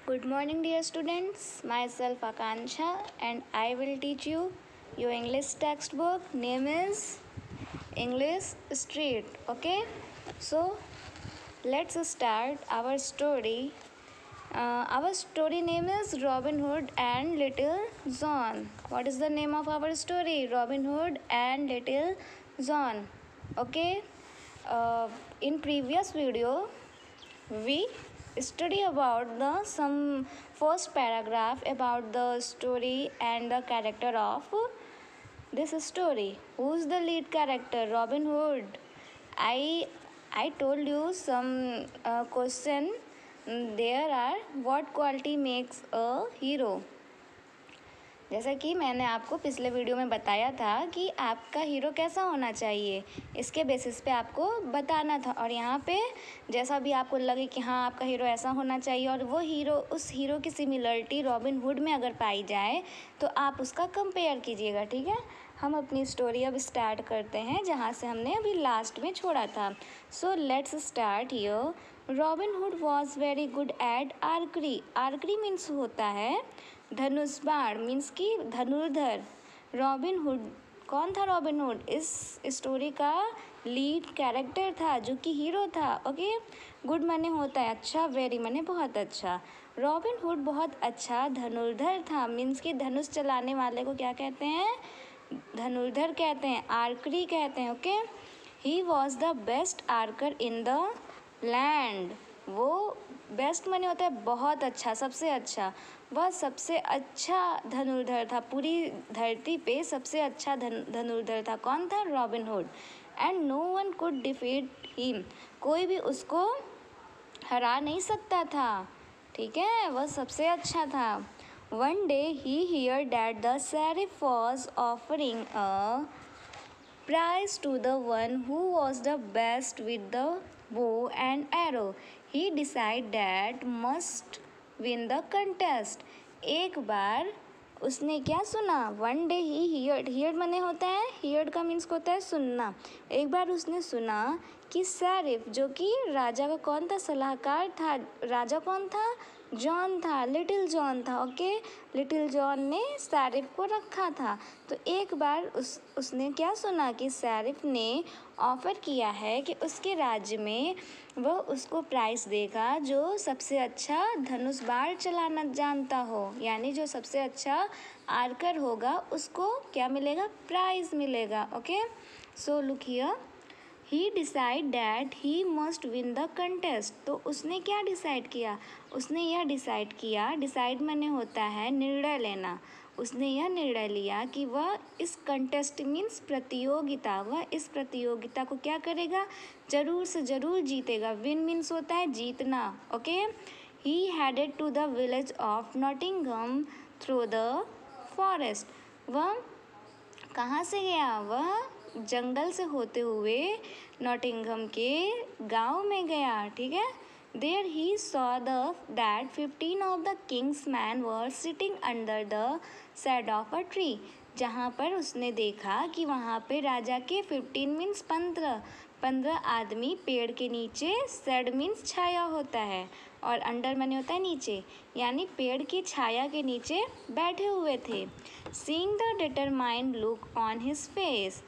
Good morning, dear students. Myself Akansha, and I will teach you your English textbook. Name is English Street. Okay, so let's start our story. Our story name is Robin Hood and Little John. What is the name of our story? Robin Hood and Little John. Okay. In previous video, we study about the some first paragraph about the story and the character of this story. Who's the lead character? Robin Hood. I told you some question. There are what quality makes a hero. जैसा कि मैंने आपको पिछले video में बताया था कि आपका हीरो कैसा होना चाहिए, इसके बेसिस पे आपको बताना था। और यहाँ पे जैसा भी आपको लगे कि हाँ आपका हीरो ऐसा होना चाहिए और वो हीरो उस हीरो की सिमिलरिटी रॉबिन हुड में अगर पाई जाए तो आप उसका कंपेयर कीजिएगा। ठीक है, हम अपनी स्टोरी अब स्टार्ट करते हैं जहाँ से हमने अभी लास्ट में छोड़ा था। So let's start here. Robin Hood was very good at archery. Archery means होता है धनुष बाण, मीन्स कि धनुर्धर। रॉबिन हुड कौन था? रॉबिन हुड इस स्टोरी का लीड कैरेक्टर था जो कि हीरो था। ओके, गुड माने होता है अच्छा, वेरी माने बहुत अच्छा। रॉबिन हुड बहुत अच्छा धनुर्धर था, मीन्स कि धनुष चलाने वाले को क्या कहते हैं? धनुर्धर कहते हैं, आर्करी कहते हैं। Okay, he was the best archer in the land. वो बेस्ट माने होता है बहुत अच्छा, सबसे अच्छा। वह सबसे अच्छा धनुर्धर था, पूरी धरती पे सबसे अच्छा धनुर्धर था। कौन था? Robin Hood. And no one could defeat him. कोई भी उसको हरा नहीं सकता था। ठीक है, वह सबसे अच्छा था। One day he here that the sheriff was offering a prize to the one who was the best with the bow and arrow. He decided that must win the contest. एक बार उसने क्या सुना? वन डे ही heard. Heard माने होता है, heard का means होता है सुनना। एक बार उसने सुना कि शेरिफ जो कि राजा का कौन था? सलाहकार था। राजा कौन था? जॉन था, लिटिल जॉन था। ओके, लिटिल जॉन ने शेरिफ को रखा था। तो एक बार उसने क्या सुना कि शेरिफ ने ऑफ़र किया है कि उसके राज्य में वह उसको प्राइज़ देगा जो सबसे अच्छा धनुष बाण चलाना जानता हो, यानी जो सबसे अच्छा आर्कर होगा उसको क्या मिलेगा? प्राइज़ मिलेगा। Okay, so look here, he decide that he must win the contest. तो उसने क्या डिसाइड किया? उसने यह डिसाइड किया, डिसाइड माने होता है निर्णय लेना। उसने यह निर्णय लिया कि वह इस कंटेस्ट मीन्स प्रतियोगिता, वह इस प्रतियोगिता को क्या करेगा? ज़रूर से ज़रूर जीतेगा। विन मीन्स होता है जीतना। Okay, he headed to the village of Nottingham through the forest. वह कहाँ से गया? वह जंगल से होते हुए नॉटिंघम के गांव में गया। ठीक है, there he saw that 15 of the king's man were sitting under the shade of a tree. जहाँ पर उसने देखा कि वहाँ पे राजा के 15 मीन्स 15 आदमी पेड़ के नीचे, शेड मीन्स छाया होता है और अंडर माने होता है नीचे, यानी पेड़ की छाया के नीचे बैठे हुए थे। Seeing the determined look on his face,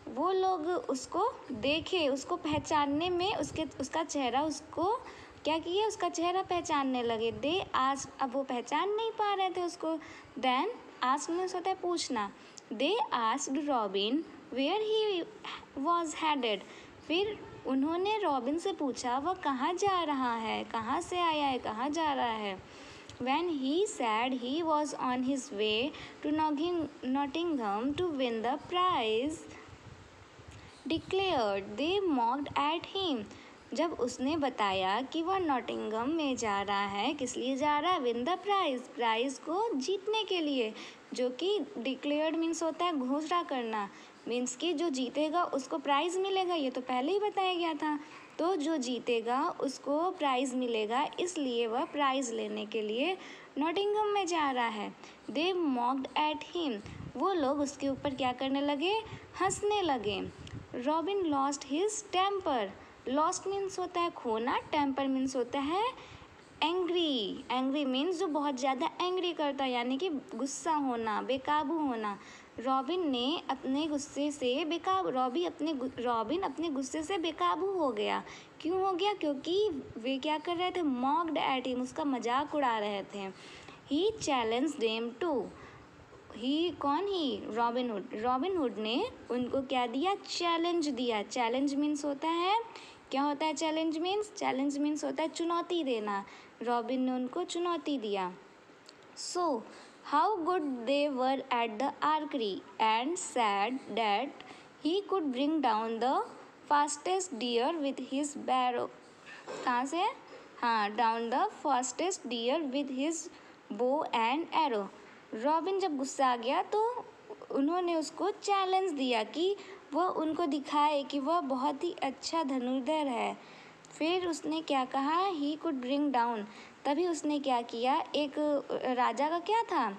वो लोग उसको देखे, उसको पहचानने में उसका चेहरा, उसको क्या किया? उसका चेहरा पहचानने लगे। दे आज, अब वो पहचान नहीं पा रहे थे उसको। देन आस्क मीन्स होता है पूछना। They asked Robin where he was headed. फिर उन्होंने रॉबिन से पूछा वह कहाँ जा रहा है, कहाँ से आया है, कहाँ जा रहा है। When he said he was on his way to Nottingham to win the prize, declared, they mocked at him. जब उसने बताया कि वह नॉटिंघम में जा रहा है, किस लिए जा रहा है? विन द प्राइज़, प्राइज़ को जीतने के लिए, जो कि डिक्लेयर्ड मीन्स होता है घोषणा करना, मीन्स कि जो जीतेगा उसको प्राइज़ मिलेगा। ये तो पहले ही बताया गया था। तो जो जीतेगा उसको प्राइज़ मिलेगा, इसलिए वह प्राइज़ लेने के लिए नॉटिंघम में जा रहा है। दे मॉक्ड एट हिम, वो लोग उसके ऊपर क्या करने लगे? हंसने लगे। Robin lost his temper. Lost means होता है खोना, टेम्पर मीन्स होता है एंग्री, एंग्री मीन्स जो बहुत ज़्यादा एंग्री करता है, यानी कि गुस्सा होना, बेकाबू होना। रॉबिन अपने गुस्से से बेकाबू हो गया। क्यों हो गया? क्योंकि वे क्या कर रहे थे? मॉक्ड एट हिम, उसका मजाक उड़ा रहे थे। He challenged them to, Robin Hood ने उनको क्या दिया? चैलेंज दिया। चैलेंज मीन्स होता है, क्या होता है चैलेंज मीन्स? चैलेंज मीन्स होता है चुनौती देना। रॉबिन ने उनको चुनौती दिया। So how good they were at the archery and said that he could bring down the fastest deer with his barrow. कहाँ से? हाँ, down the fastest deer with his bow and arrow. Robin जब गुस्सा आ गया तो उन्होंने उसको चैलेंज दिया कि वह उनको दिखाए कि वह बहुत ही अच्छा धनुर्धर है। फिर उसने क्या कहा? ही कुड ब्रिंग डाउन। तभी उसने क्या किया? एक राजा का क्या था?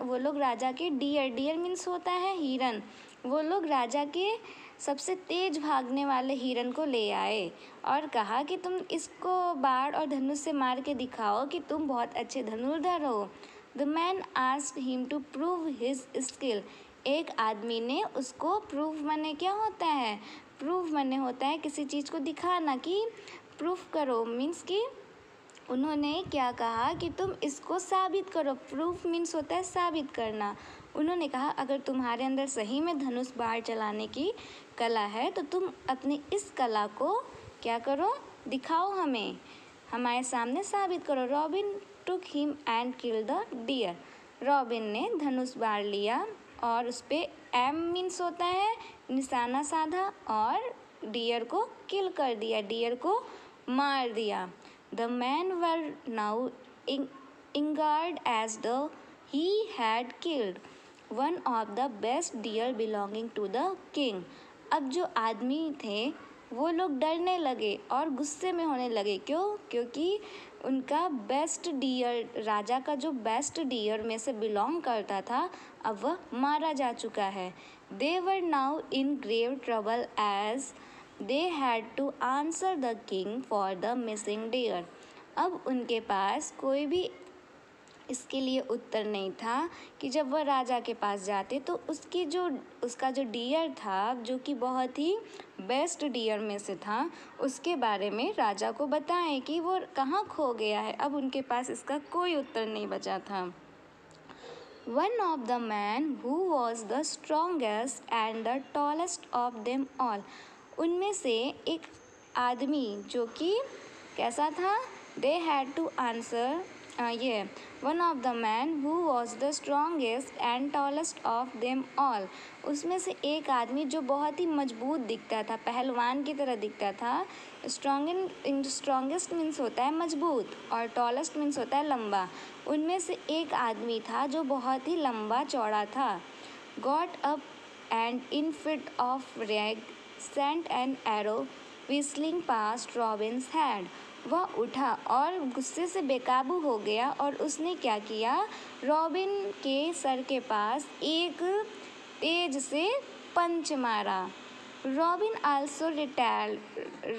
वो लोग राजा के डियर मीन्स होता है हिरन। वो लोग राजा के सबसे तेज भागने वाले हिरन को ले आए और कहा कि तुम इसको बाण और धनुष से मार के दिखाओ कि तुम बहुत अच्छे धनुर्धर हो। The man asked him to prove his skill. एक आदमी ने उसको प्रूव माने क्या होता है? प्रूव माने होता है किसी चीज़ को दिखाना, कि प्रूफ करो मीन्स कि उन्होंने क्या कहा कि तुम इसको साबित करो। प्रूफ मीन्स होता है साबित करना। उन्होंने कहा अगर तुम्हारे अंदर सही में धनुष बाण चलाने की कला है तो तुम अपनी इस कला को क्या करो? दिखाओ, हमारे सामने साबित करो। Robin took him and kill the deer. Robin ने धनुष बाण लिया और उस पर एम मीन्स होता है निशाना साधा और डियर को किल कर दिया, डियर को मार दिया। The man were now angered as the he had killed one of the best deer belonging to the king. अब जो आदमी थे वो लोग डरने लगे और गुस्से में होने लगे। क्यों? क्योंकि उनका बेस्ट डियर, राजा का जो बेस्ट डियर में से बिलोंग करता था, अब वह मारा जा चुका है। They were now in grave trouble as they had to answer the king for the missing deer. अब उनके पास कोई भी इसके लिए उत्तर नहीं था कि जब वह राजा के पास जाते तो उसका जो डियर था, जो कि बहुत ही बेस्ट डियर में से था, उसके बारे में राजा को बताएं कि वो कहाँ खो गया है। अब उनके पास इसका कोई उत्तर नहीं बचा था। One of the men who was the strongest and the tallest of them all, उनमें से एक आदमी जो कि कैसा था? They had to answer one of the men who was the strongest and tallest of them all, उसमें से एक आदमी जो बहुत ही मजबूत दिखता था, पहलवान की तरह दिखता था। स्ट्रॉन्गेस्ट मीन्स होता है मजबूत और टॉलेस्ट मीन्स होता है लंबा। उनमें से एक आदमी था जो बहुत ही लंबा चौड़ा था। Got up and in fit of rage sent an arrow whistling past Robin's head. वह उठा और गुस्से से बेकाबू हो गया और उसने क्या किया? रॉबिन के सर के पास एक तेज से पंच मारा। रॉबिन आल्सो रिटायर्ड,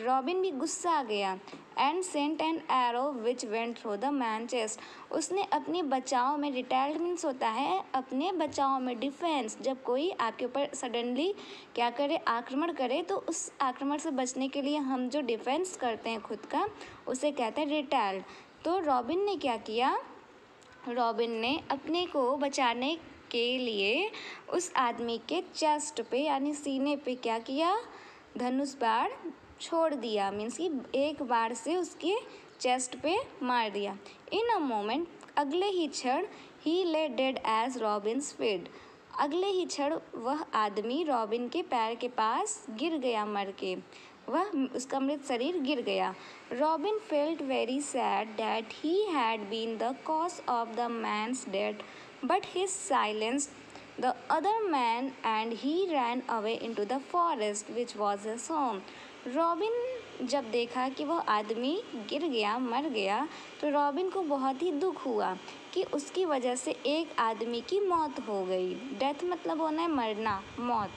रॉबिन भी गुस्सा आ गया। And sent an arrow which went through the man chest, उसने अपने बचाव में, रिटायर्ड मीन्स होता है अपने बचाव में, डिफेंस, जब कोई आपके ऊपर सडनली क्या करे? आक्रमण करे, तो उस आक्रमण से बचने के लिए हम जो डिफेंस करते हैं खुद का, उसे कहते हैं रिटायर्ड। तो रॉबिन ने क्या किया? रॉबिन ने अपने को बचाने के लिए उस आदमी के चेस्ट पे यानी सीने पे क्या किया? धनुष बाण छोड़ दिया, मीन्स कि एक बार से उसके चेस्ट पे मार दिया। इन अ मोमेंट, अगले ही क्षण, ही ले डेड एज रॉबिन्स फीट, अगले ही क्षण वह आदमी रॉबिन के पैर के पास गिर गया मर के, उसका मृत शरीर गिर गया। Robin felt very sad that he had been the cause of the man's death, but he silenced the other man and he ran away into the forest which was his home. Robin जब देखा कि वह आदमी गिर गया, मर गया, तो रॉबिन को बहुत ही दुख हुआ कि उसकी वजह से एक आदमी की मौत हो गई। डेथ मतलब होना है मरना, मौत।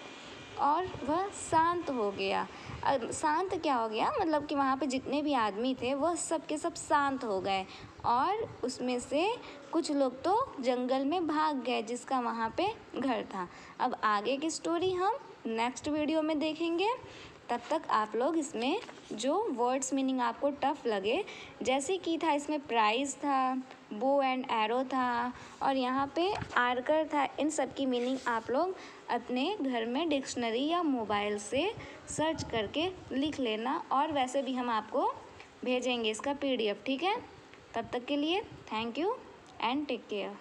और वह शांत हो गया। अब शांत क्या हो गया, मतलब कि वहाँ पे जितने भी आदमी थे वह सब के सब शांत हो गए और उसमें से कुछ लोग तो जंगल में भाग गए जिसका वहाँ पे घर था। अब आगे की स्टोरी हम नेक्स्ट वीडियो में देखेंगे। तब तक आप लोग इसमें जो वर्ड्स मीनिंग आपको टफ लगे, जैसे कि था इसमें प्राइस था, बो एंड एरो था और यहाँ पे आर्कर था, इन सब की मीनिंग आप लोग अपने घर में डिक्शनरी या मोबाइल से सर्च करके लिख लेना। और वैसे भी हम आपको भेजेंगे इसका PDF, ठीक है। तब तक के लिए thank you and take care.